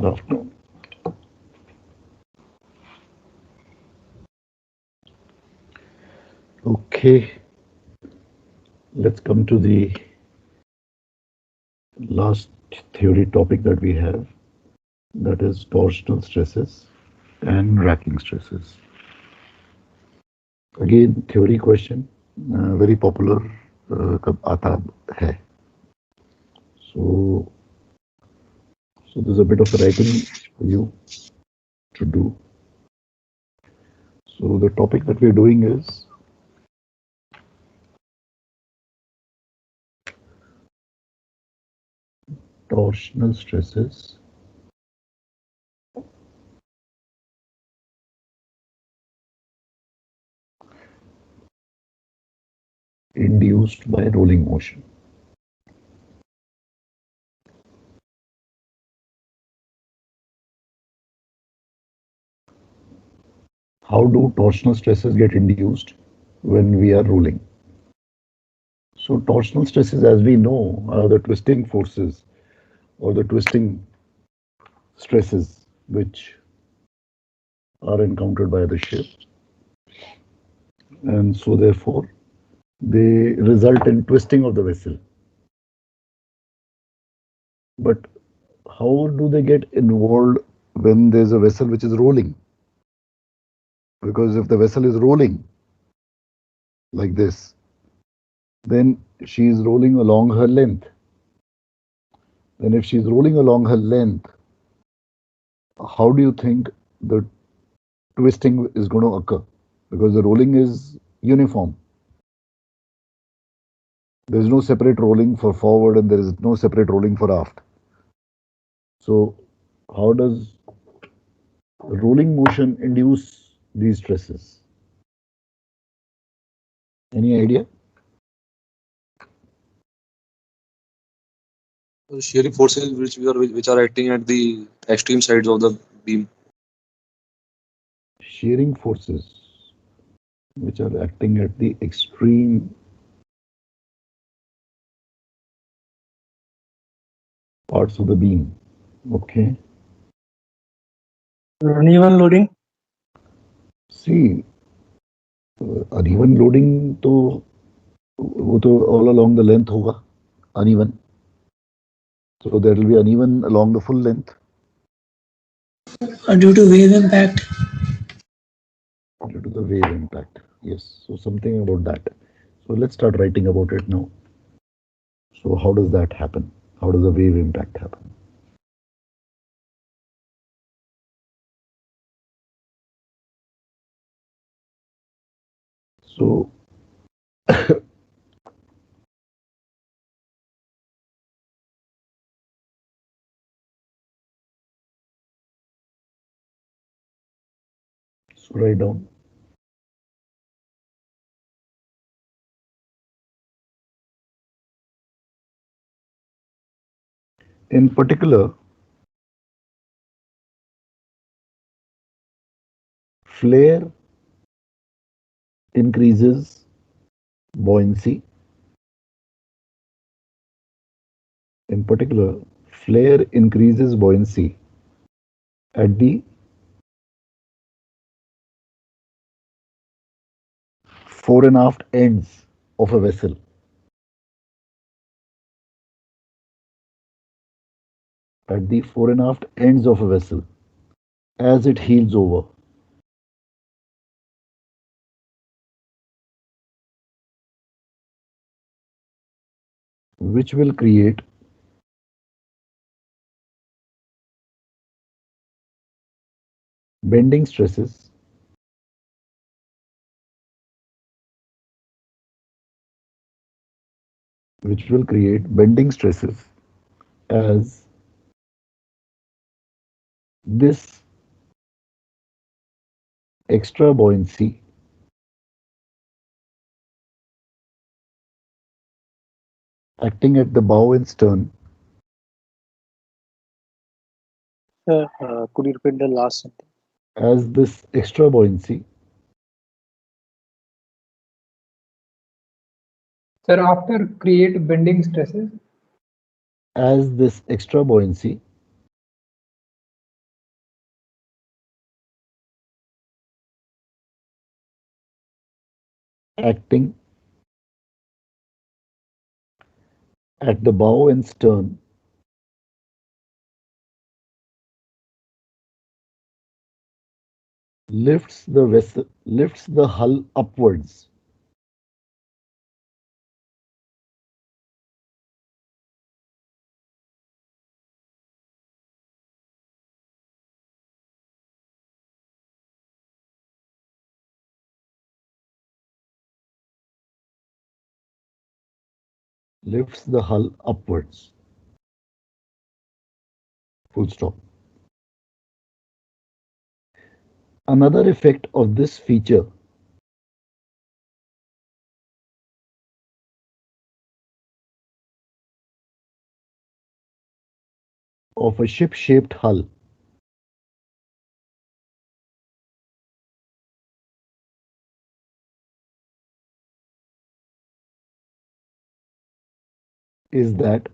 Good afternoon. Okay, let's come to the last theory topic that we have, that is torsional stresses and racking stresses. Again, theory question, very popular कब आता है. So, so there's a bit of writing for you to do. So the topic that we're doing is torsional stresses induced by rolling motion. How do torsional stresses get induced when we are rolling? So torsional stresses, as we know, are the twisting forces or the twisting stresses which are encountered by the ship. And so therefore, they result in twisting of the vessel. But how do they get involved when there's a vessel which is rolling? Because if the vessel is rolling like this, then she is rolling along her length. Then if she is rolling along her length, how do you think the twisting is going to occur? Because the rolling is uniform. There is no separate rolling for forward and there is no separate rolling for aft. So how does rolling motion induce these stresses? Any idea? Shearing forces which are acting at the extreme sides of the beam. Shearing forces which are acting at the extreme parts of the beam. Okay. Uneven loading. See, uneven loading तो वो तो all along the length होगा, uneven. So there will be uneven along the full length. Due to wave impact. Due to the wave impact. Yes, so something about that. So let's start writing about it now. So how does that happen? How does the wave impact happen? So write down. In particular, flare increases buoyancy. In particular, flare increases buoyancy at the fore and aft ends of a vessel. At the fore and aft ends of a vessel as it heels over. Which will create bending stresses as this extra buoyancy acting at the bow and stern. Sir, could you repeat the last sentence? As this extra buoyancy Sir, after create bending stresses. as this extra buoyancy acting at the bow and stern lifts the hull upwards, lifts the hull upwards. Full stop. Another effect of this feature of a ship-shaped hull is that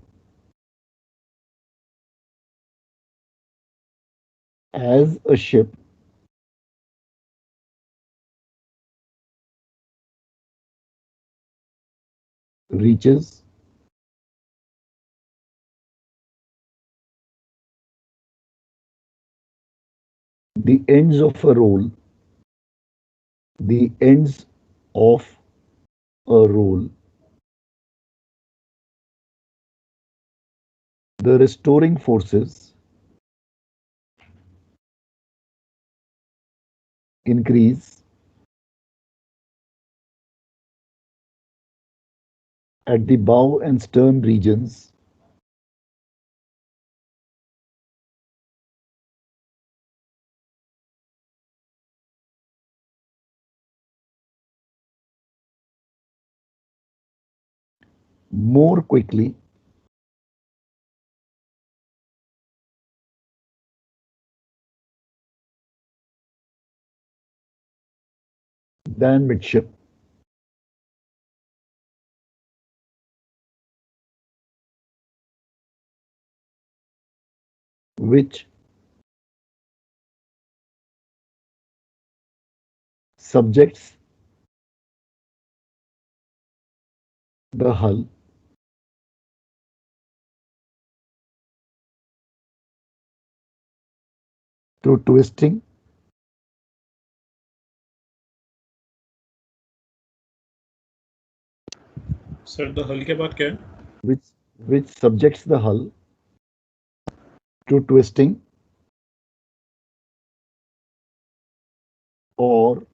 as a ship reaches the ends of a roll, the ends of a roll, the restoring forces increase at the bow and stern regions more quickly than midship, which subjects the hull to twisting sir the हल के बाद क्या है? which which subjects the hull to twisting or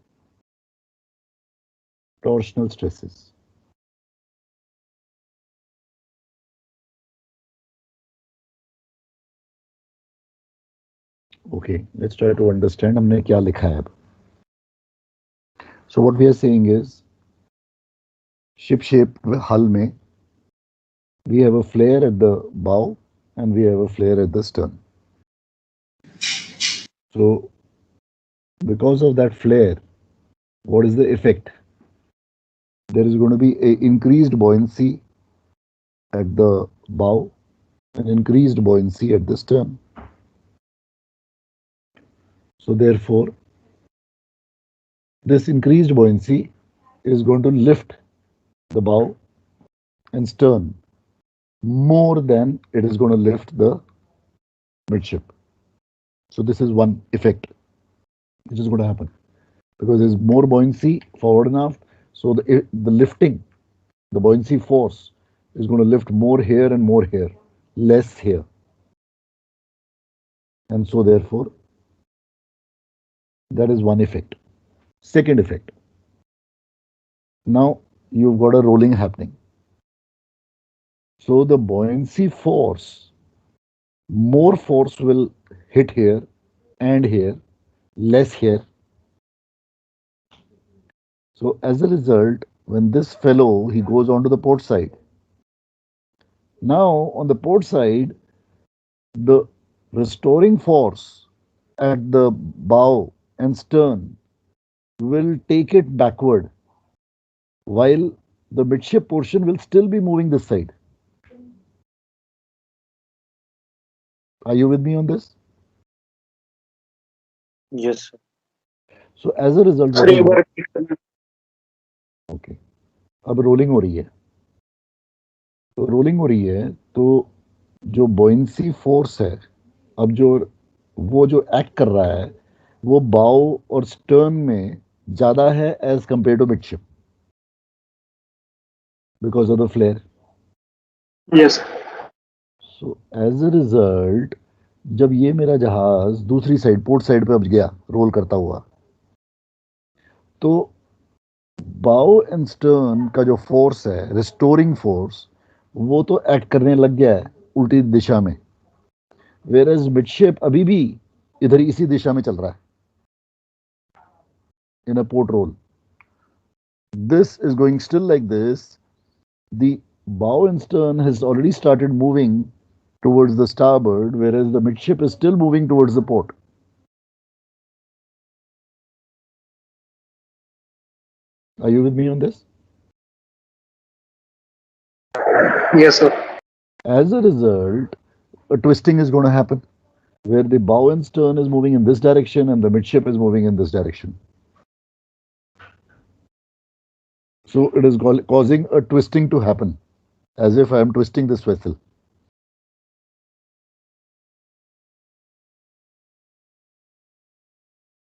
torsional stresses. Okay, let's try to understand हमने क्या लिखा है अब. So what we are saying is ship-shaped hull में we have a flare at the bow and we have a flare at the stern. So because of that flare, what is the effect? There is going to be a increased buoyancy at the bow and increased buoyancy at the stern. So therefore, this increased buoyancy is going to lift the bow and stern more than it is going to lift the midship. So this is one effect which is going to happen because there's more buoyancy forward and aft. So the lifting, the buoyancy force is going to lift more here and more here, less here. And so therefore, that is one effect. Second effect. Now you've got a rolling happening. So the buoyancy force, more force will hit here and here, less here. So as a result, when this fellow, he goes onto the port side. Now on the port side, the restoring force at the bow and stern will take it backward, while the midship portion will still be moving this side. Are you with me on this? Yes, sir. So as a result, Sir, एक बार repeat करना. Okay, अब rolling हो रही है, तो rolling हो रही है तो जो बॉयंसी फोर्स है, अब जो एक्ट कर रहा है वो बाव और स्टर्न में ज्यादा है as compare to midship because of the flare. Yes. So as a result जब ये मेरा जहाज दूसरी साइड पोर्ट साइड पे अब गया रोल करता हुआ, तो बाव एंड स्टर्न का जो फोर्स है रिस्टोरिंग फोर्स वो तो एक्ट करने लग गया है उल्टी दिशा में, वेयर एज मिडशिप अभी भी इधर इसी दिशा में चल रहा है in a port roll. This is going still like this. The bow and stern has already started moving towards the starboard, whereas the midship is still moving towards the port. Are you with me on this? Yes, sir. As a result, a twisting is going to happen where the bow and stern is moving in this direction and the midship is moving in this direction. So it is causing a twisting to happen, as if I am twisting this vessel.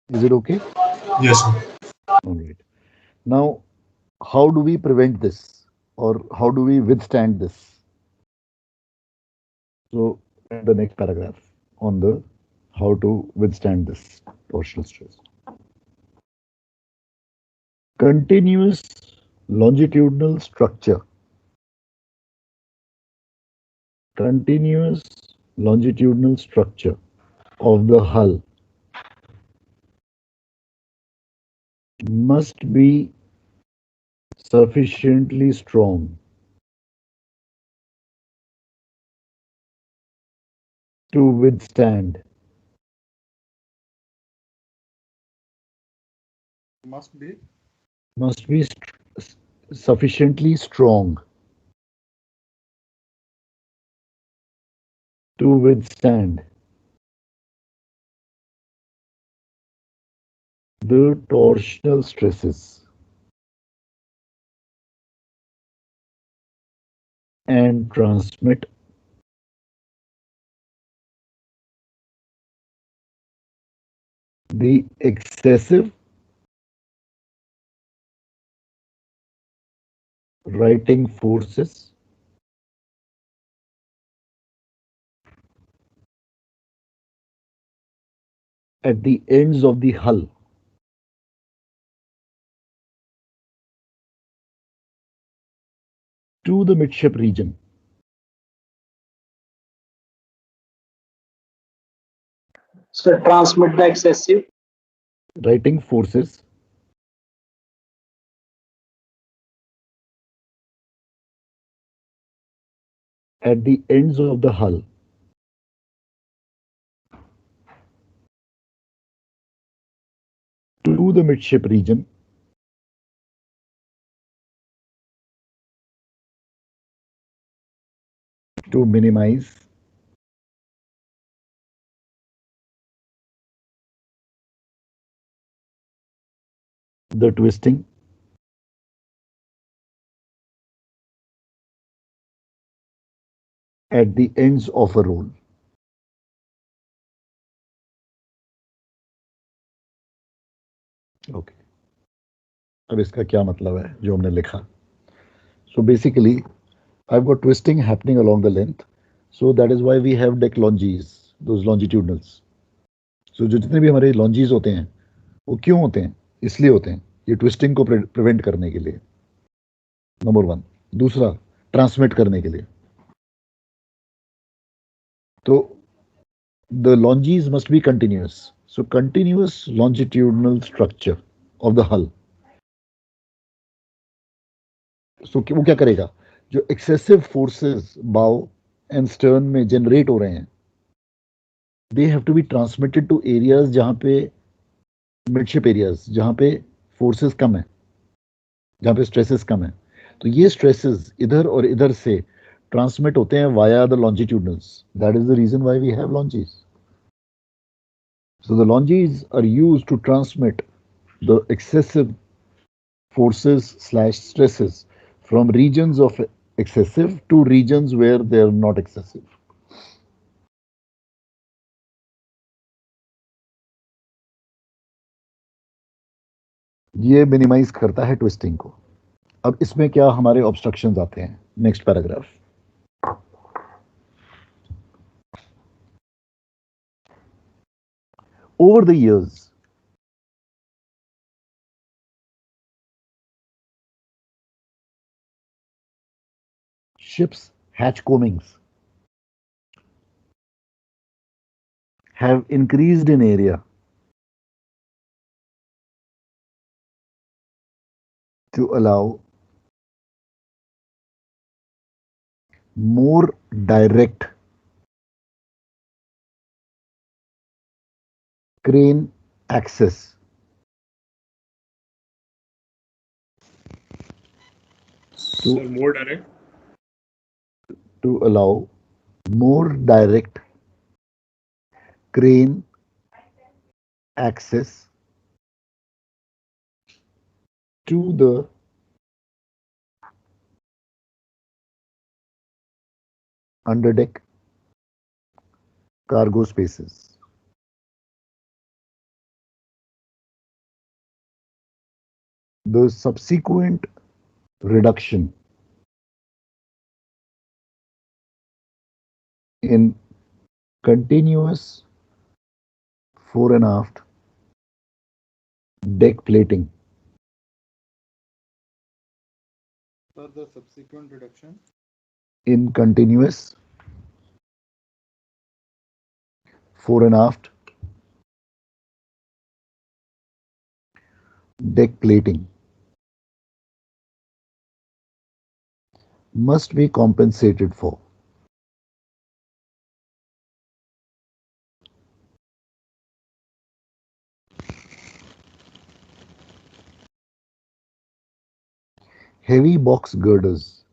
Is it okay? Yes, sir. All right. Now, how do we prevent this, or how do we withstand this? So, in the next paragraph on the how to withstand this torsional stress. Continuous longitudinal structure. Continuous longitudinal structure of the hull must be sufficiently strong to withstand Must be. sufficiently strong to withstand the torsional stresses and transmit the excessive righting forces at the ends of the hull to the midship region. So transmit the excessive Righting forces at the ends of the hull to the midship region to minimize the twisting at the ends of a roll. Okay. अब इसका क्या मतलब है जो हमने लिखा? So basically, I've got twisting happening along the length. So that is why we have deck longes, those longitudinals. So जो जितने भी हमारे longes होते हैं वो क्यों होते हैं? इसलिए होते हैं ये ट्विस्टिंग को प्रिवेंट करने के लिए, नंबर वन. दूसरा, ट्रांसमिट करने के लिए. तो the longes must be continuous. So continuous longitudinal structure of the hull. So वो क्या करेगा? जो excessive forces bow and stern में जनरेट हो रहे हैं, they have to be transmitted to areas जहां पे मिडशिप एरियाज जहां पे फोर्सेस कम है, जहां पे स्ट्रेसेस कम है. तो ये स्ट्रेसेस इधर और इधर से ट्रांसमिट होते हैं via the longitudinals. That is the reason why we have longes. So the longes are used to transmit the excessive forces/stresses from regions of excessive to regions where they are not excessive. ये minimise करता है twisting को. अब इसमें क्या हमारे obstructions आते हैं. Next paragraph. Over the years, ships' hatch combings have increased in area to allow more direct crane access Sir, more direct. to allow more direct crane access to the underdeck cargo spaces. The subsequent reduction in continuous fore and aft deck plating Sir, the subsequent reduction. in continuous fore and aft deck plating must be compensated for. Heavy box girders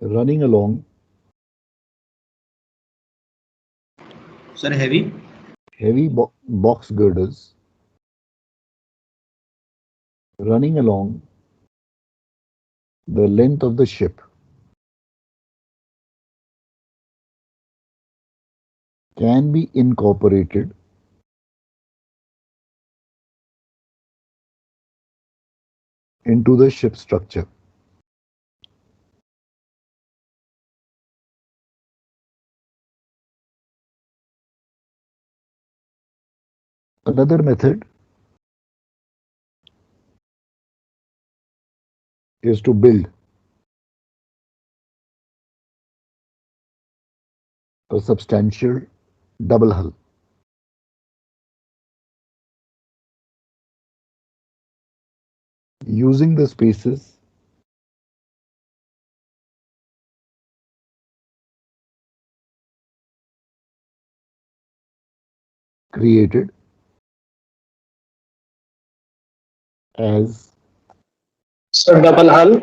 running along Sir, heavy. box girders running along the length of the ship can be incorporated into the ship structure. Another method is to build a substantial double hull. Using the spaces created as So double hull.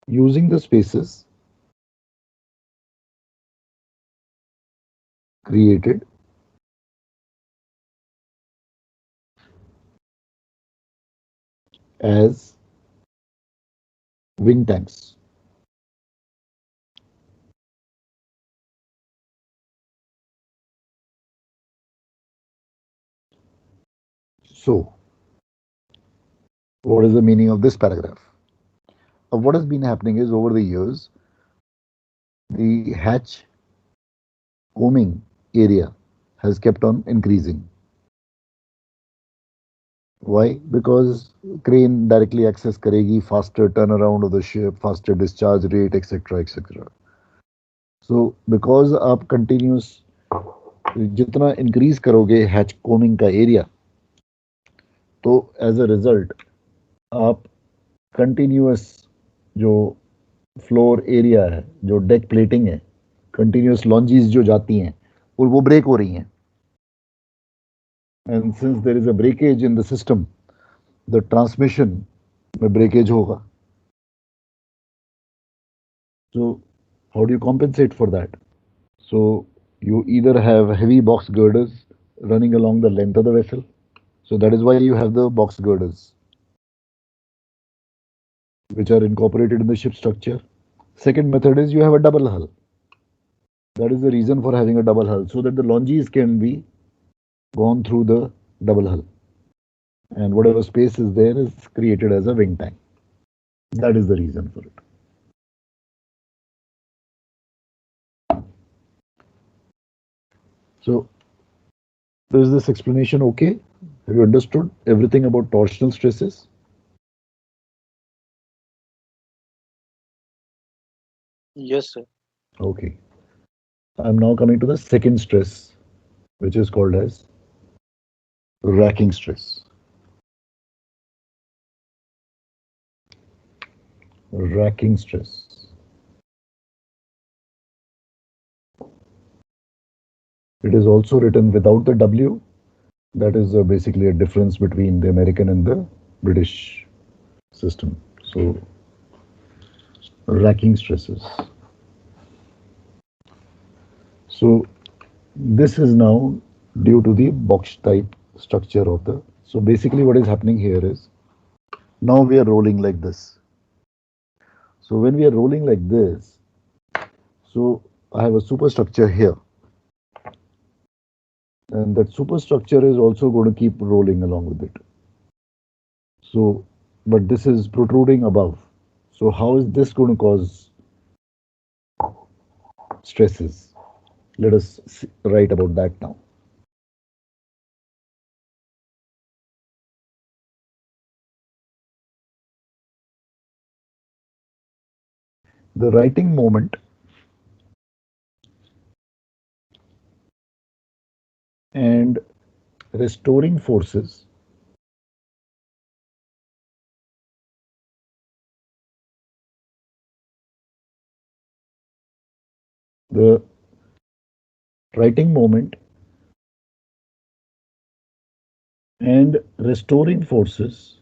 using the spaces created as wing tanks. So, what is the meaning of this paragraph? What has been happening is over the years, the hatch combing area has kept on increasing. Why? Because crane directly access करेगी, faster turnaround of the ship, faster discharge rate, etc. etc. So because आप continuous जितना increase करोगे hatch combing का area, तो as a result आप continuous जो floor area है, जो डेक प्लेटिंग है, कंटिन्यूस लॉन्जीज जो जाती हैं और वो ब्रेक हो रही हैं. And since there is a breakage in the system, the transmission में ब्रेकेज होगा. So how do you compensate for that? So you either have heavy box girders running along the length of the vessel. So that is why you have the box girders, which are incorporated in the ship structure. Second method is you have a double hull. That is the reason for having a double hull, so that the longees can be gone through the double hull. And whatever space is there is created as a wing tank. That is the reason for it. So, is this explanation okay? Have you understood everything about torsional stresses? Yes, sir. Okay. I'm now coming to the second stress, which is called as racking stress. Racking stress. It is also written without the W. That is basically a difference between the American and the British system. So, racking stresses. So, this is now due to the box type structure of the. So, basically, what is happening here is now we are rolling like this. So, when we are rolling like this, so I have a superstructure here, and that superstructure is also going to keep rolling along with it. So, but this is protruding above. So, how is this going to cause stresses? Let us write about that now. The writing moment and restoring forces the writing moment and restoring forces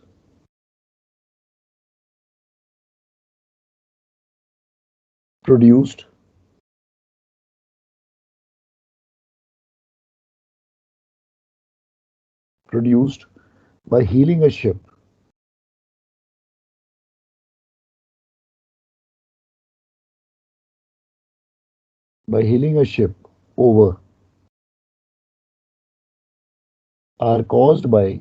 produced produced by heeling a ship over are caused by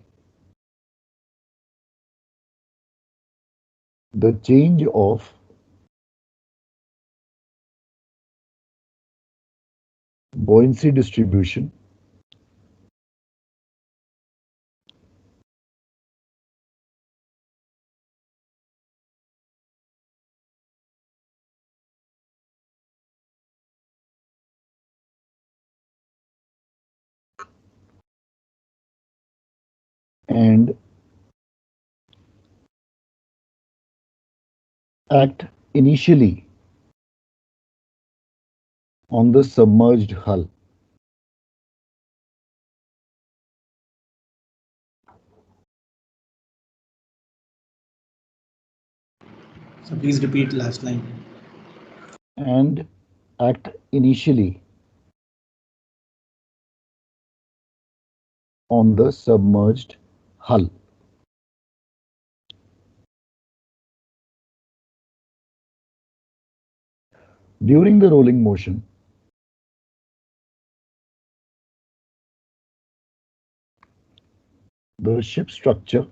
the change of buoyancy distribution and act initially on the submerged hull. So please repeat last line. And act initially on the submerged hull. During the rolling motion, the ship structure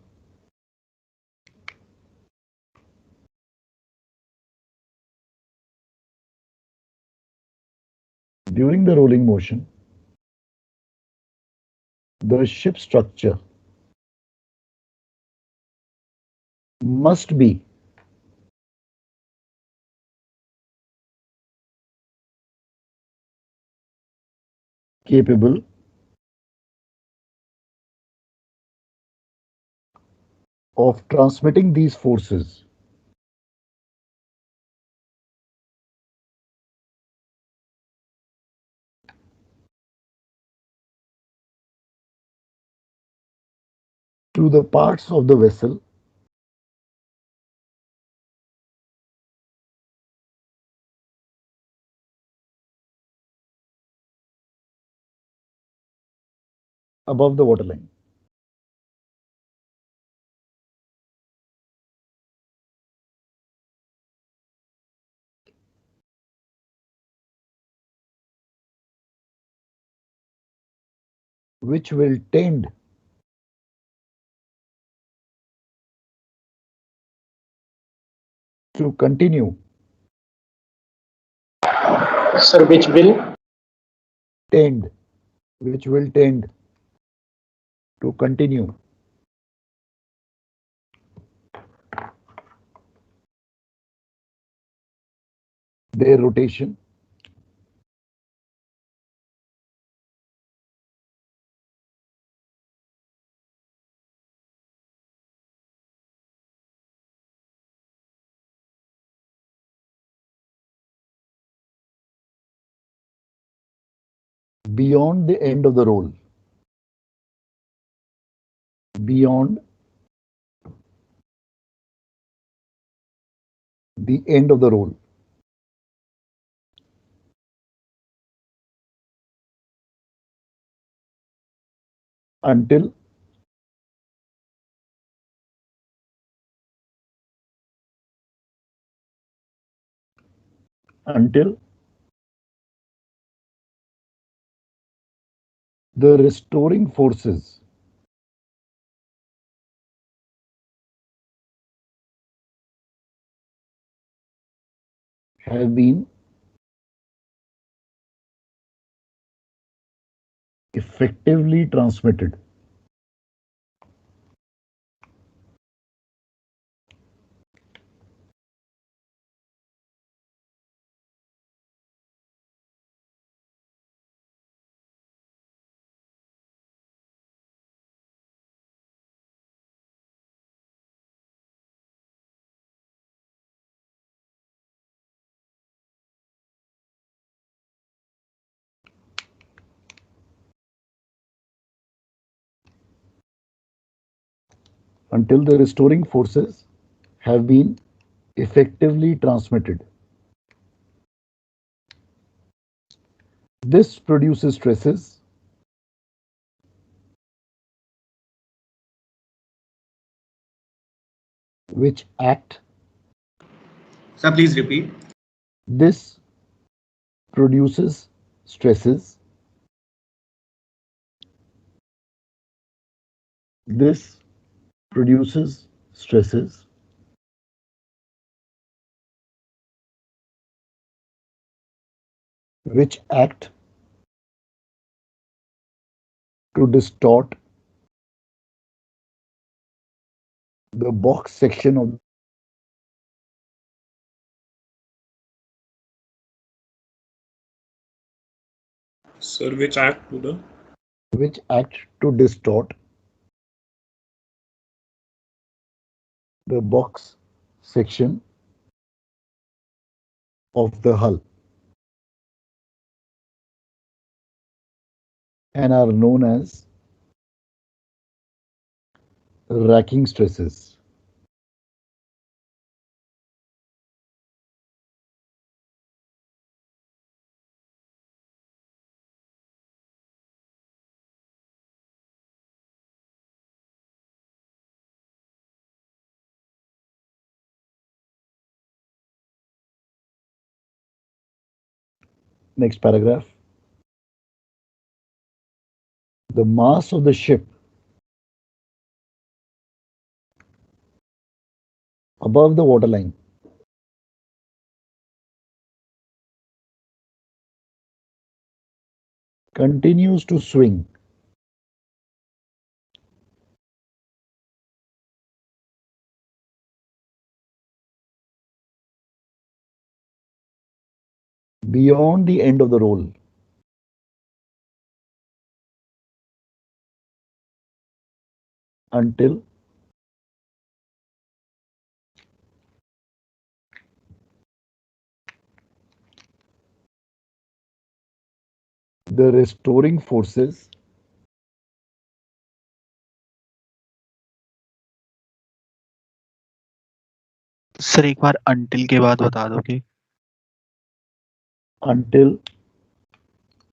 during the rolling motion, the ship structure must be capable of transmitting these forces to the parts of the vessel above the waterline. Which will tend to continue Sir, which will? tend which will tend to continue their rotation beyond the end of the roll. Beyond the end of the roll. Until until the restoring forces have been effectively transmitted. Until the restoring forces have been effectively transmitted. This produces stresses which act. Sir, please repeat. This produces stresses. This produces stresses which act to distort the box section of Sir, which act to the? which act to distort the box section of the hull and are known as racking stresses. Next paragraph. The mass of the ship above the waterline continues to swing beyond the end of the roll until the restoring forces sir एक बार until के बाद बता दो कि until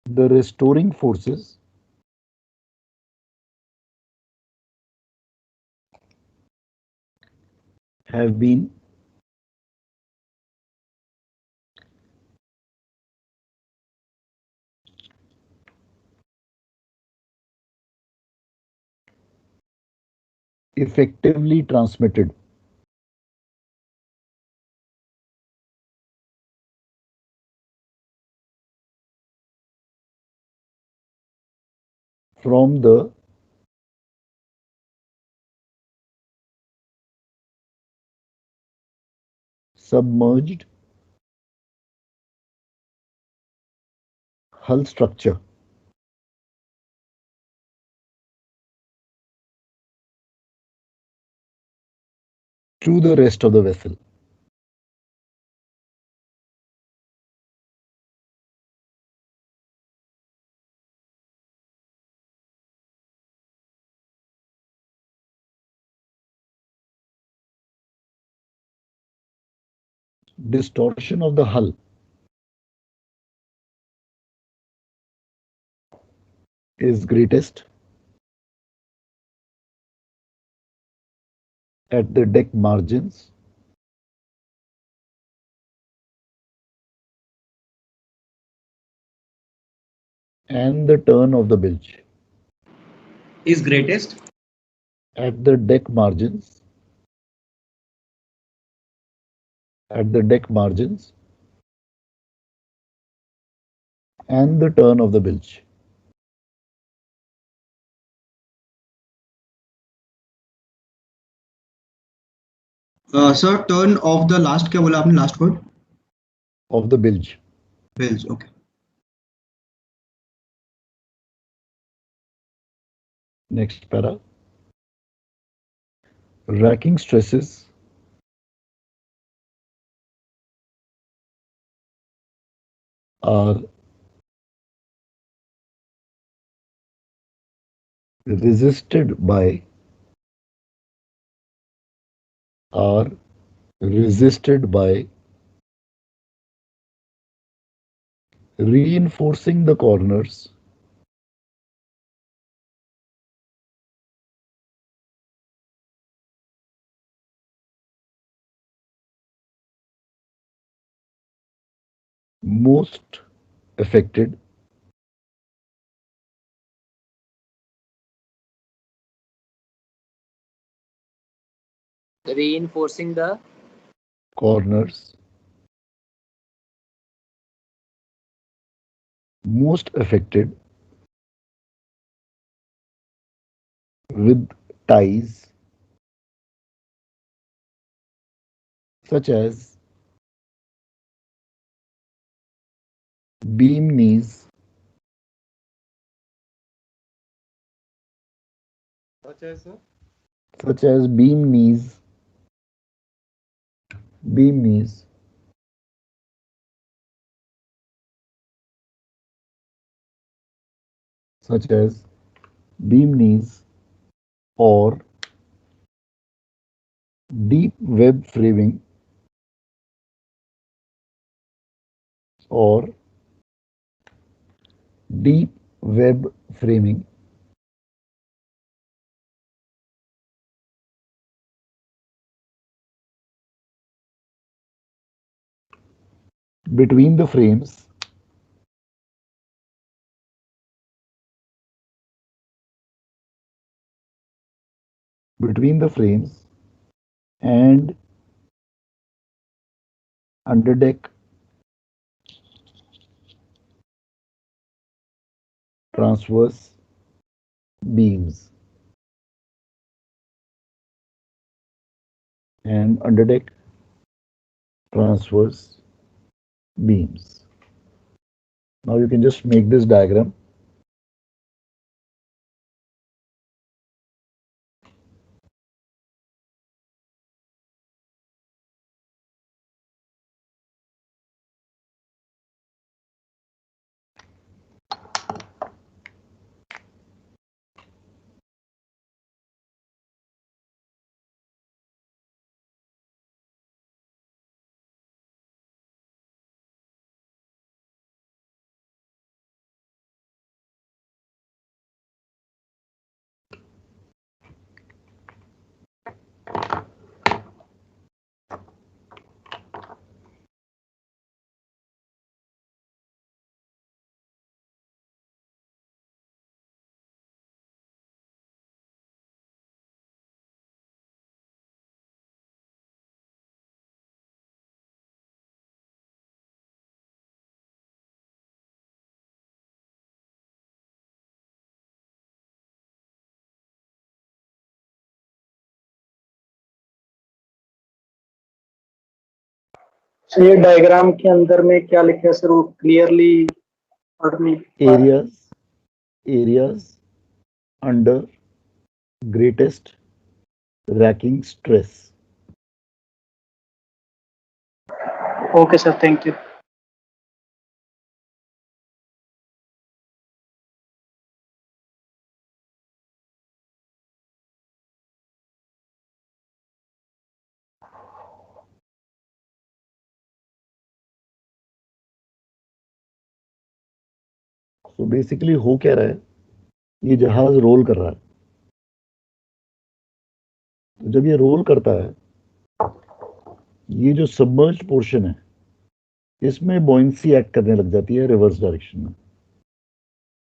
the restoring forces have been effectively transmitted from the submerged hull structure to the rest of the vessel. Distortion of the hull is greatest at the deck margins and the turn of the bilge. Is greatest. At the deck margins, at the deck margins and the turn of the bilge. Sir, turn of the last क्या बोला आपने last word? Of the bilge. Bilge. Okay. Next para. Racking stresses are resisted by are resisted by reinforcing the corners most affected reinforcing the corners most affected with ties such as beam knees, such as beam knees, such as beam knees or deep web framing or deep web framing between the frames between the frames and underdeck transverse beams and underdeck transverse beams. Now you can just make this diagram. So ये diagram के अंदर में क्या लिखा है sir, वो clearly पढ़ नहीं पा रहा। areas under greatest racking stress. Okay sir, thank you. So basically हो क्या रहा है, ये जहाज रोल कर रहा है। तो जब ये रोल करता है, ये जो सबमर्ज्ड पोर्शन है, इसमें बॉयंसी एक्ट करने लग जाती है रिवर्स डायरेक्शन में।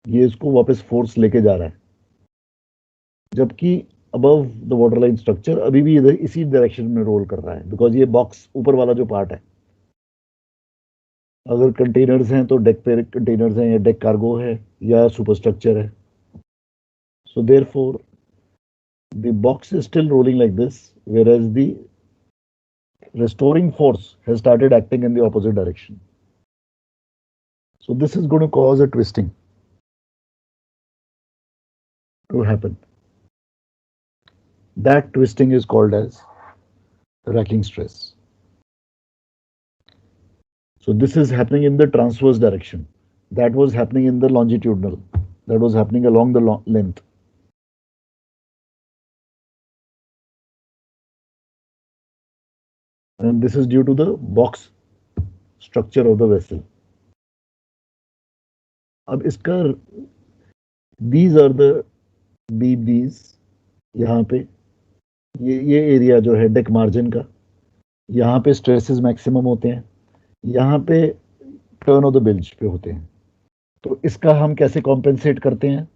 ये इसको वापस फोर्स लेके जा रहा है, जबकि above the water line structure अभी भी इधर इसी डायरेक्शन में रोल कर रहा है, बिकॉज ये बॉक्स ऊपर वाला जो पार्ट है, अगर कंटेनर्स हैं तो डेक पे कंटेनर्स हैं, या डेक कार्गो है, या सुपरस्ट्रक्चर है। So therefore the box is still rolling like this, whereas the restoring force has started acting in the opposite direction. So this is going to cause a twisting to happen. That twisting is called as racking stress. So this is happening in the transverse direction. That was happening in the longitudinal. That was happening along the length. And this is due to the box structure of the vessel. अब इसका these are the these यहाँ पे ये area जो है deck margin का, यहाँ पे स्ट्रेसेस मैक्सिमम होते हैं, यहाँ पे टर्न ऑफ द बिल्ज पे होते हैं। तो इसका हम कैसे कॉम्पेंसेट करते हैं?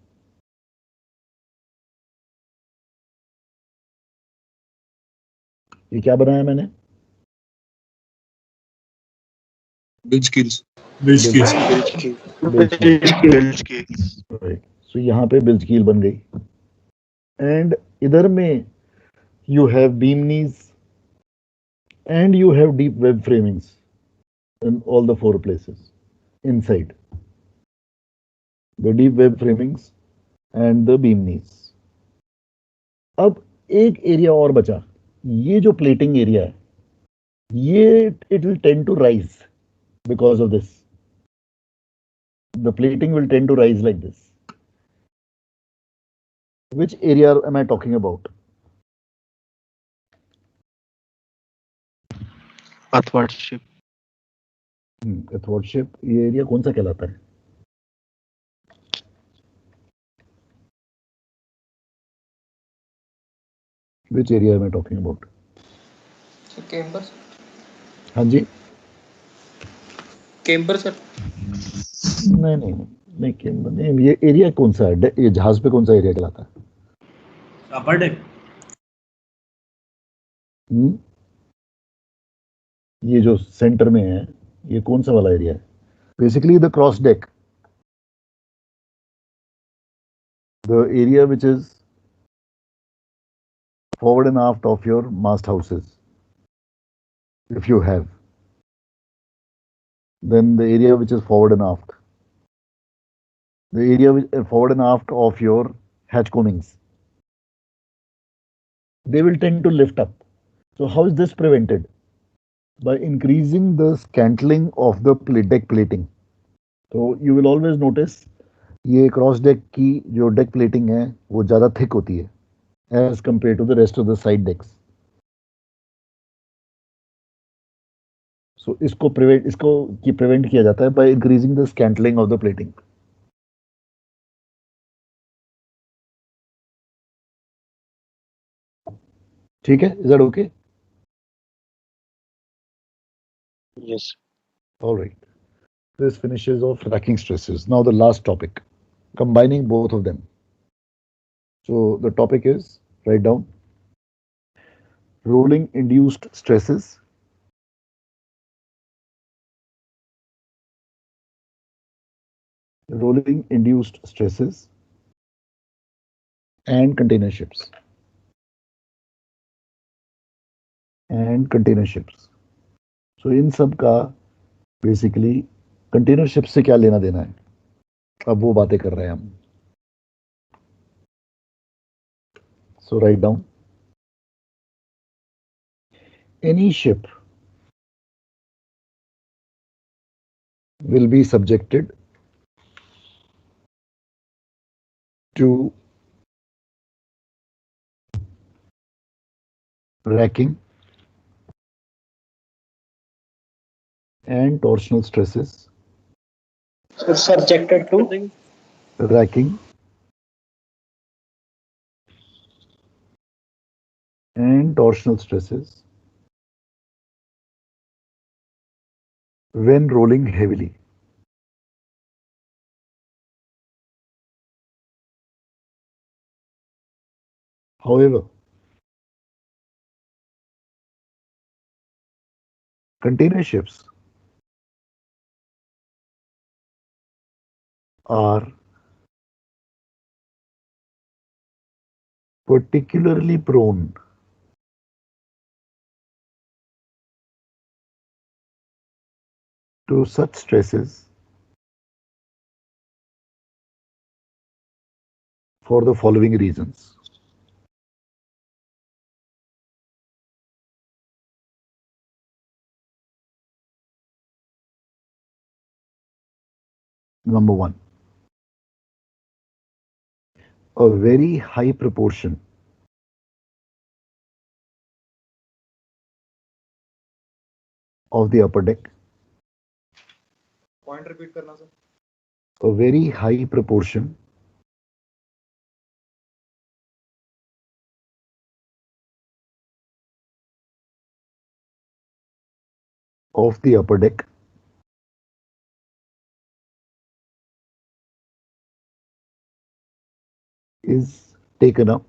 ये क्या बनाया मैंने? Bilge keels. Bilge keels. Bilge keels. So यहाँ पे बिल्ज कील बन गई, एंड इधर में you have beam knees and you have deep web framings in all the four places inside the deep web framings and the beam knees. अब एक area और बचा, ये जो प्लेटिंग एरिया है, ये it will tend to rise because of this. The plating will tend to rise like this. Which area am I talking about? अथवर्डशिप। Athwartship. ये area कौन सा कहलाता है? Which area am I talking about? Camber. हाँ जी, camber sir. नहीं नहीं नहीं नहीं, ये एरिया कौन सा है? ये जहाज पे कौन सा एरिया कहलाता है? Upper deck. ये जो सेंटर में है, ये कौन सा वाला एरिया है? Basically the cross deck, the area which is forward and aft of your mast houses. If you have, then the area which is forward and aft, the area which forward and aft of your hatch coamings, they will tend to lift up. So how is this prevented? By increasing the scantling of the deck plating. So you will always notice ये cross deck की जो deck plating है वो ज़्यादा thick होती है as compared to the rest of the side decks. So इसको prevent किया जाता है by increasing the scantling of the plating. ठीक है? Is that okay? Yes. All right. This finishes off racking stresses. Now the last topic, combining both of them. So the topic is, write down, rolling induced stresses, rolling induced stresses and container ships. And container ships. सो इन सब का basically container ship से क्या लेना देना है, अब वो बातें कर रहे हैं हम. So write down, any ship will be subjected to racking and torsional stresses. So subjected to Racking and torsional stresses when rolling heavily. However, container ships are particularly prone to such stresses for the following reasons. Number one, a very high proportion of the upper deck. Point repeat करना sir. A very high proportion of the upper deck is taken up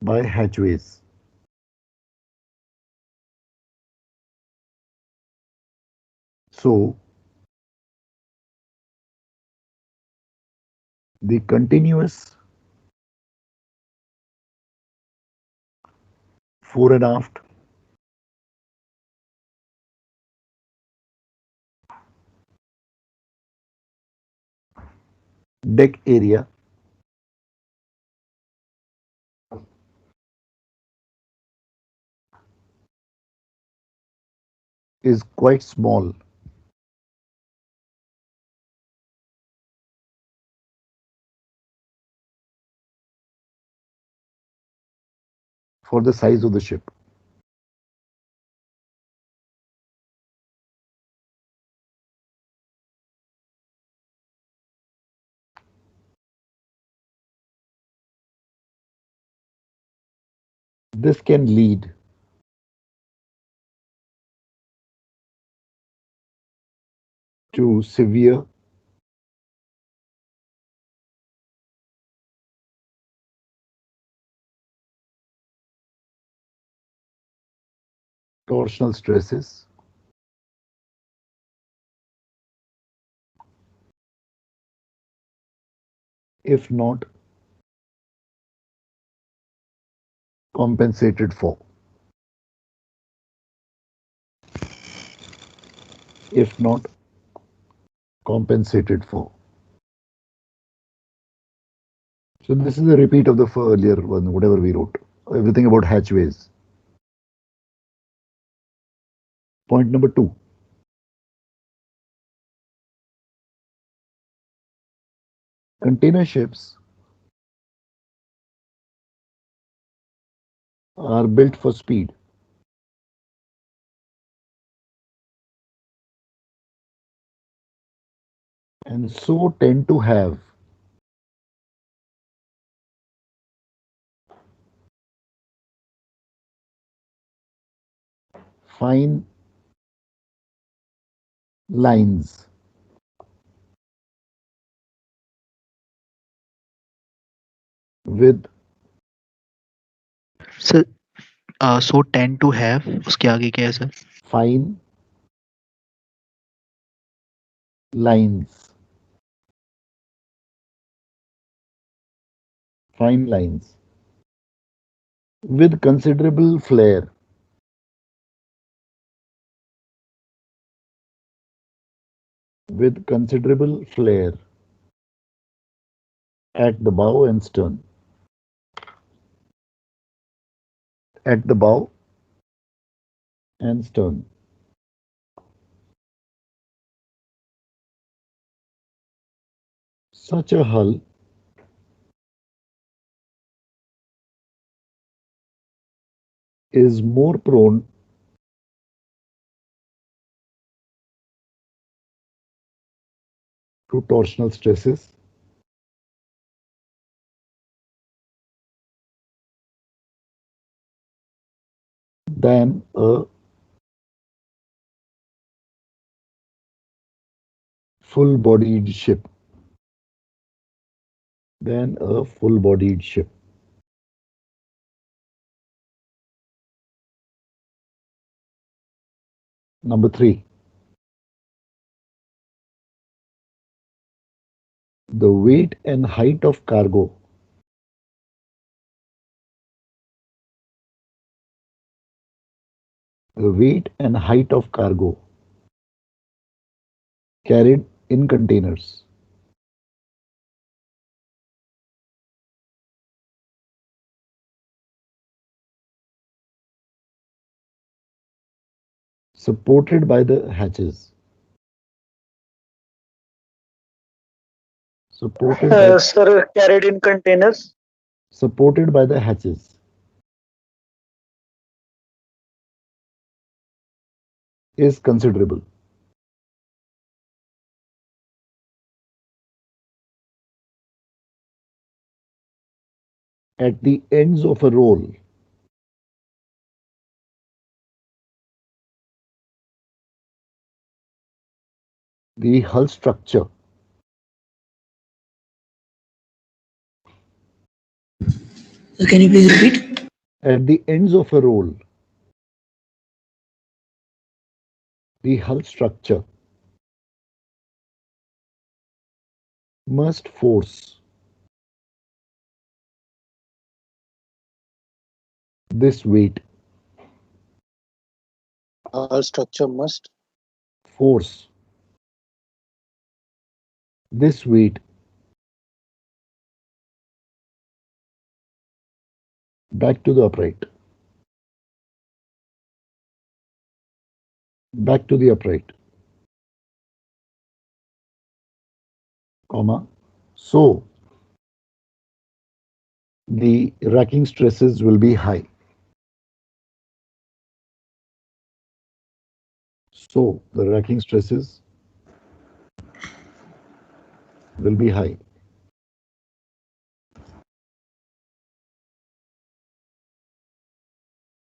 by hatchways. So the continuous fore and aft deck area is quite small for the size of the ship. This can lead to severe torsional stresses if not compensated for. If not compensated for. So this is a repeat of the earlier one, whatever we wrote. Everything about hatchways. Point number 2. Container ships are built for speed. And so tend to have fine lines with sir so tend to have उसके आगे क्या है sir? fine lines. Fine lines with considerable flare. With considerable flare at the bow and stern. At the bow and stern. Such a hull is more prone to torsional stresses than a full-bodied ship. Than a full-bodied ship. Number 3. The weight and height of cargo carried in containers supported by the hatches. Sir, carried in containers. Supported by the hatches is considerable. At the ends of a roll, the hull structure Can you please repeat? at the ends of a roll, the hull structure must force this weight. Hull structure must Force this weight back to the upright. Back to the upright. Comma. So the racking stresses will be high. So the racking stresses will be high.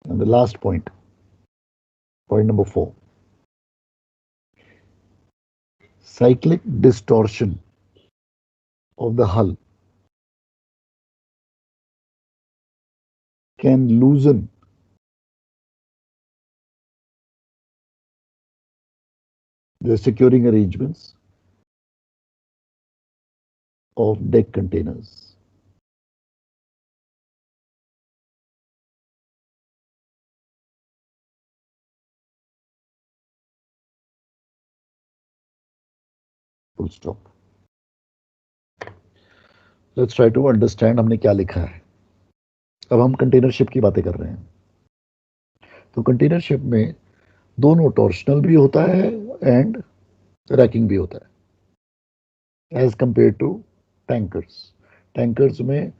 And the last point number 4. Cyclic distortion of the hull can loosen the securing arrangements of deck containers. Full stop. Let's try to understand हमने क्या लिखा है. अब हम container ship की बातें कर रहे हैं. तो कंटेनर शिप में दोनों टॉर्शनल भी होता है एंड रैकिंग भी होता है as compare to tankers. Tankers में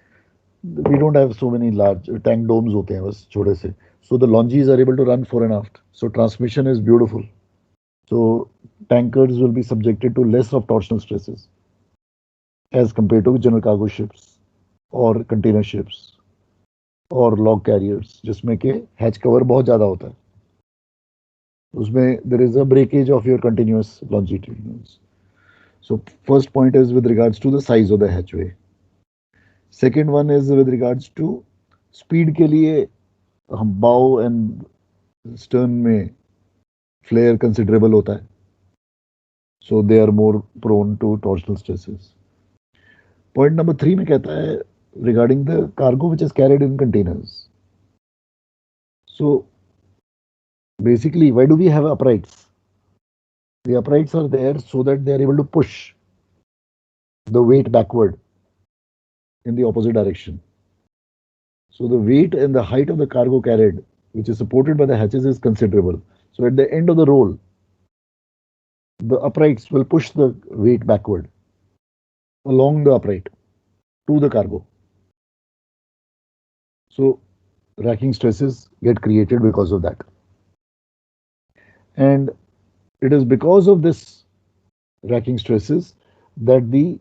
we don't have so many large tank domes होते हैं बस छोटे से. So the longes are able to run fore and aft. So transmission is beautiful. So tankers will be subjected to less of torsional stresses as compared to general cargo ships or container ships or log carriers जिसमें के hatch cover बहुत ज़्यादा होता है. उसमें there is a breakage of your continuous longitudinals. So first point is with regards to the size of the hatchway. Second one is with regards to speed के लिए हम bow and stern में flare considerable होता है. So they are more prone to torsional stresses. Point number 3 में कहता है regarding the cargo which is carried in containers. So basically, why do we have uprights? The uprights are there so that they are able to push the weight backward in the opposite direction. So the weight and the height of the cargo carried, which is supported by the hatches, is considerable. So at the end of the roll, the uprights will push the weight backward along the upright to the cargo. So racking stresses get created because of that. And it is because of this racking stresses that the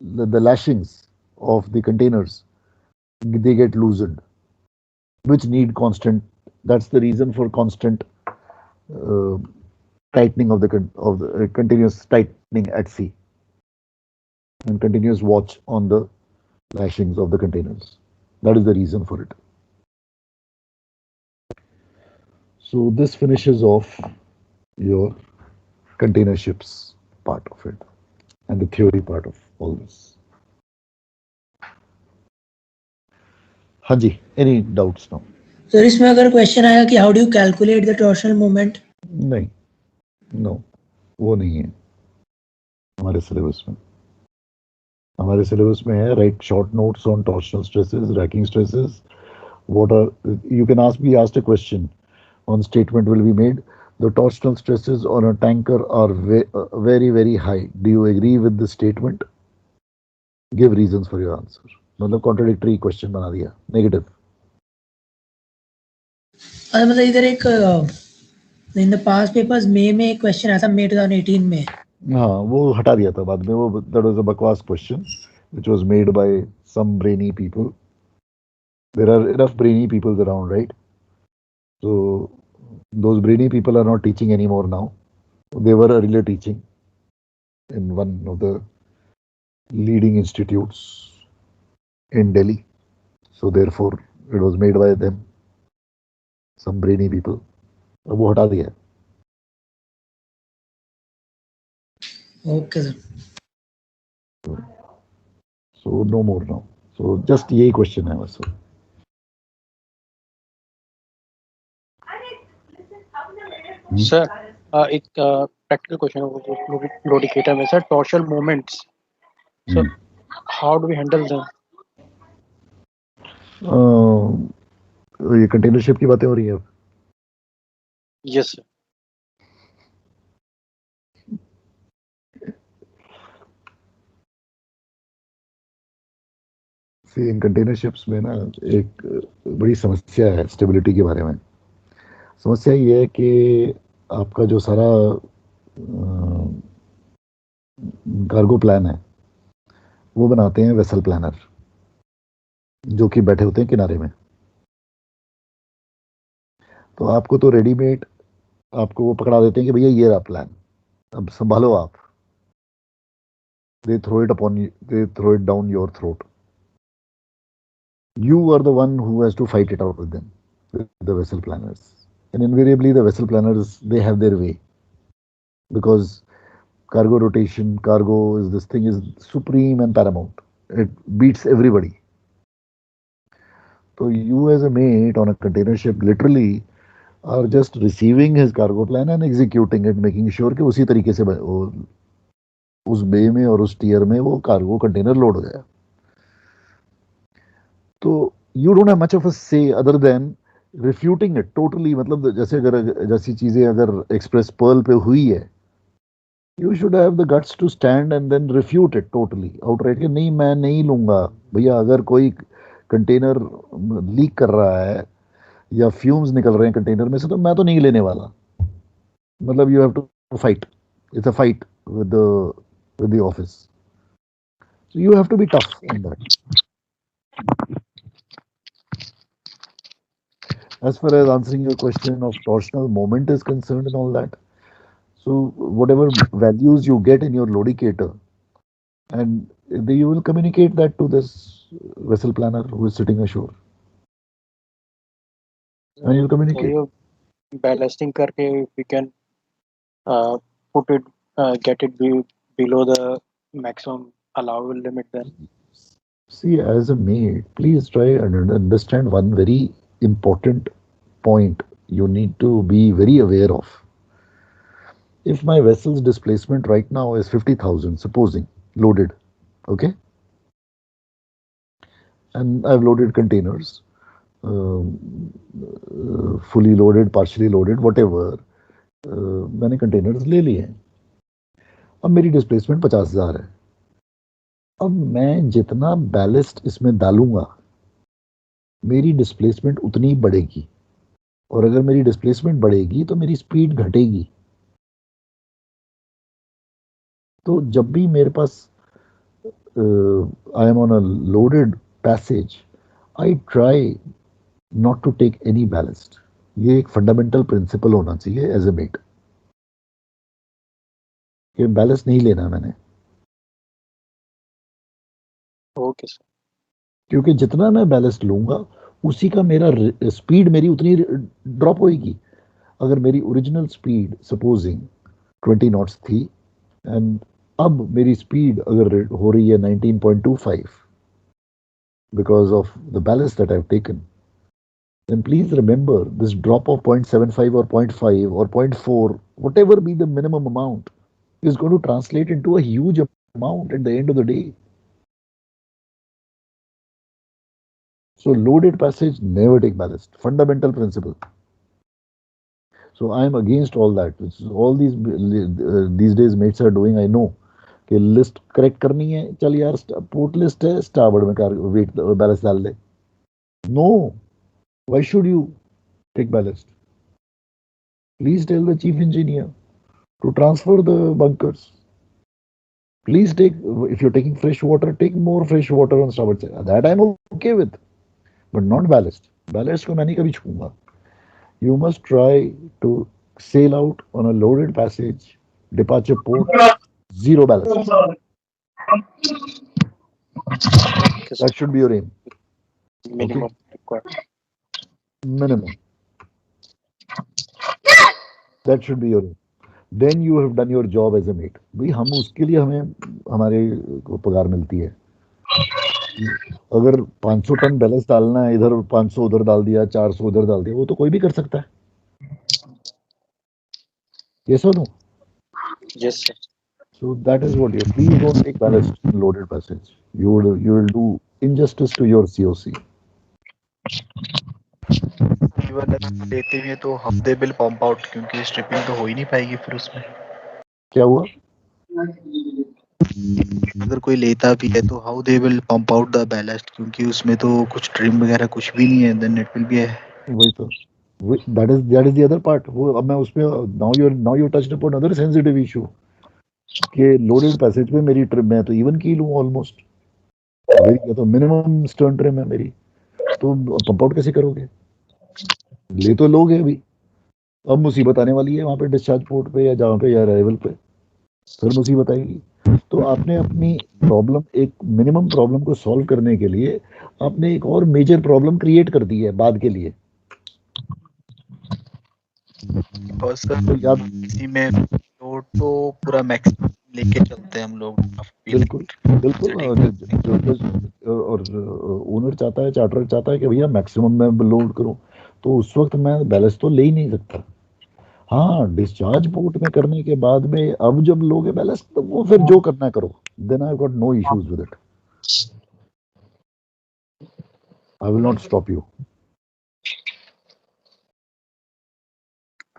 lashings of the containers, they get loosened, which need constant. That's the reason for constant tightening of the continuous tightening at sea and continuous watch on the lashings of the containers. That is the reason for it. So this finishes off your container ships part of it and the theory part of all this. हाँ जी, any doubts now? Sir इसमें अगर question आया कि how do you calculate the torsional moment? नहीं, no, वो नहीं है हमारे सिलेबस में. हमारे सिलेबस में है right short notes on torsional stresses, ranking stresses. What are, you can be asked a question on statement will be made. The torsional stresses on a tanker are very, very high. Do you agree with the statement? Give reasons for your answer. मतलब contradictory question बना दिया, negative. मतलब इधर एक in the past papers मई में एक question आया था मई 2018 में. हाँ, वो हटा दिया था बाद में. वो that was a बकवास question which was made by some brainy people. There are enough brainy people around, right? So those brainy people are not teaching anymore now. They were earlier teaching in one of the leading institutes in Delhi. So therefore, it was made by them, some brainy people. अब वो हटा दिया. Okay sir. So no more now. So just यही question है बस. Sir एक practical question है loadicator में sir, torsional moments, so how do we handle them? ये कंटेनर शिप की बातें हो रही है अब. Yes sir. See, in container ships में ना एक बड़ी समस्या है स्टेबिलिटी के बारे में. समस्या ये है कि आपका जो सारा कार्गो प्लान है वो बनाते हैं वेसल प्लानर, जो कि बैठे होते हैं किनारे में. तो आपको तो रेडीमेड आपको वो पकड़ा देते हैं कि भैया ये रहा प्लान, अब संभालो आप. They throw it down your throat. You are the one who has to fight it out with them, with the vessel planners. And invariably the vessel planners, they have their way, because cargo rotation, cargo is this thing is supreme and paramount. It beats everybody. So you as a mate on a container ship literally are just receiving his cargo plan and executing it, making sure कि उसी तरीके से उस बे में और उस tier में वो कार्गो कंटेनर लोड हो जाए. तो you don't have much of a say other than refuting it totally. मतलब जैसे अगर जैसी चीजें अगर एक्सप्रेस पर्ल पे हुई है, you should have the guts to stand and then refute it totally outright कि नहीं मैं नहीं लूंगा भैया. अगर कोई कंटेनर लीक कर रहा है या फ्यूम्स निकल रहे हैं कंटेनर में से तो मैं तो नहीं लेने वाला. मतलब you have to fight. It's a fight with the office. So you have to be tough in that. As far as answering your question of torsional moment is concerned and all that, so whatever values you get in your lodicator, and you will communicate that to this vessel planner who is sitting ashore. And you'll communicate. So ballasting करके we can put it, get it below the maximum allowable limit then. See, as a mate, please try and understand one very important point you need to be very aware of. If my vessel's displacement right now is 50,000, supposing loaded, okay, and I've loaded containers, fully loaded, partially loaded, whatever, मैंने containers ले लिए हैं. अब मेरी displacement 50,000 है. अब मैं जितना बैलेस्ट इसमें डालूंगा मेरी डिस्प्लेसमेंट उतनी ही बढ़ेगी, और अगर मेरी डिस्प्लेसमेंट बढ़ेगी तो मेरी स्पीड घटेगी. तो जब भी मेरे पास I am on a loaded passage, I try not to take any ballast. ये एक फंडामेंटल प्रिंसिपल होना चाहिए एज ए मेट, कि बैलेस्ट नहीं लेना मैंने. Okay sir. क्योंकि जितना मैं बैलेस्ट लूंगा उसी का मेरा स्पीड मेरी उतनी ड्रॉप होएगी. अगर मेरी ओरिजिनल स्पीड सपोजिंग 20 नॉट्स थी एंड अब मेरी स्पीड अगर हो रही है 19.25 because of the ballast that I have taken, then please remember this drop of 0.75 or 0.5 or 0.4, whatever be the minimum amount, is going to translate into a huge amount at the end of the day. So loaded passage, never take ballast. Fundamental principle. So I am against all that. Which is all these days mates are doing. I know कि list correct करनी है, चल यार port list है, starboard में कर wait balance डाल ले. No, why should you take ballast? Please tell the chief engineer to transfer the bunkers. Please take, if you're taking fresh water, take more fresh water on starboard side. That I'm okay with, but not ballast. Ballast को मैं नहीं कभी छूऊंगा. You must try to sail out on a loaded passage, departure port, zero ballast. That should be your aim. Minimum required. Minimum. That should be your aim. Then you have done your job as a mate. भाई हम उसके लिए हमें हमारे को पगार मिलती है. अगर 500 टन बैलेंस डालना है, इधर 500 उधर डाल दिया, 400 उधर डाल दिया, वो तो कोई भी कर सकता है. Yes or no? Yes sir. So that is what you. Please don't take ballast in loaded passage. You will do injustice to your COC. Even लेते भी हैं तो हम दे बिल पंप आउट, क्योंकि स्ट्रिपिंग तो हो ही नहीं पाएगी फिर उसमें. क्या हुआ? अगर कोई लेता भी है तो how they will pump out the ballast, क्योंकि उसमें तो कुछ ट्रिम वगैरह कुछ भी नहीं है. देन इट विल बी वही तो, that is the other part. वो अब मैं उसमें now you touched upon another sensitive issue कि लोडेड पैसेज पे मेरी ट्रिम मैं तो इवन की लूँ ऑलमोस्ट. मेरी तो मिनिमम स्टर्न ट्रिम है मेरी, तो पंप आउट कैसे करोगे? ले तो लोगे अभी, अब मुसीबत आने वाली है वहां पे डिस्चार्ज पोर्ट पे या जहाँ पे या अराइवल पे, फिर मुसीबत आएगी. तो आपने अपनी प्रॉब्लम, एक मिनिमम प्रॉब्लम को सॉल्व करने के लिए आपने एक और मेजर प्रॉब्लम क्रिएट कर दी है बाद के लिए. और सर इसी में लोड तो पूरा मैक्सिमम लेके चलते हैं हम लोग. बिल्कुल बिल्कुल. और ओनर चाहता है, चार्टर चाहता है कि भैया मैक्सिमम मैं लोड करूं, तो उस वक्त मैं बैलेंस तो ले ही नहीं सकता. हाँ, डिस्चार्ज पोर्ट में करने के बाद में अब जब लोगे बैलेंस तो वो फिर जो करना करो. Then I got no issues with it. I will not stop you.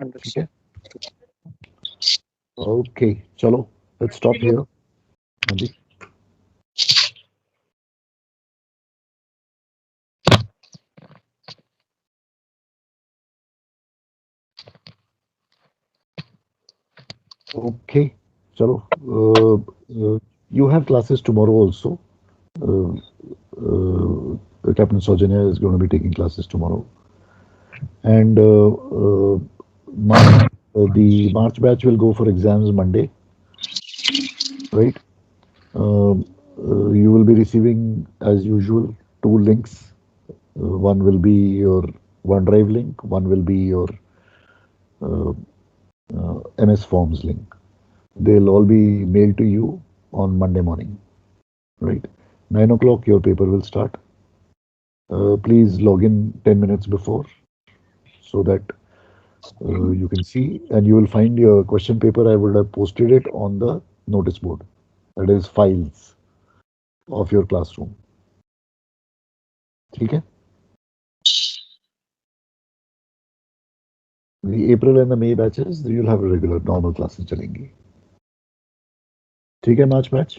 ठीक है? ओके, चलो लेट्स स्टॉप हियर. हाँ जी. Okay, chalo. You have classes tomorrow also. Captain Saujanya is going to be taking classes tomorrow, and the March batch will go for exams Monday, right? You will be receiving, as usual, 2 links. One will be your OneDrive link. One will be your MS Forms link. They'll all be mailed to you on Monday morning, right? 9 o'clock your paper will start. Please log in 10 minutes before so that you can see, and you will find your question paper. I would have posted it on the notice board, that is files of your classroom. ठीक है? The April and the May batches, you'll have regular normal classes चलेंगी. ठीक है, March batch?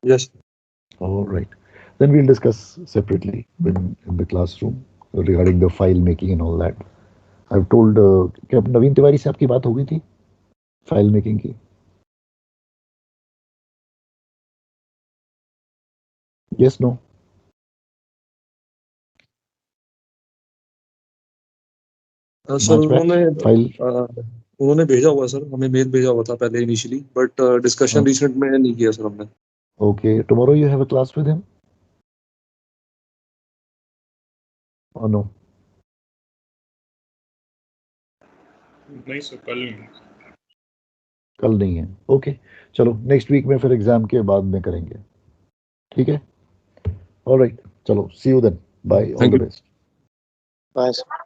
Yes. All right. Then we'll discuss separately in the classroom regarding the file making and all that. I've told क्या नवीन तिवारी से आपकी बात हो गई थी फाइल मेकिंग की? Yes, no? सर फाइल उन्होंने भेजा हुआ सर, हमें मेल भेजा हुआ था पहले इनिशियली, बट डिस्कशन रिसेंट में नहीं किया सर हमने. Okay, tomorrow you have a class with him? Or no? नहीं सर, कल नहीं. कल नहीं है. ओके, चलो नेक्स्ट वीक में फिर एग्जाम के बाद में करेंगे. ठीक है? ऑलराइट, चलो see you then. Bye, all the best. Bye, sir.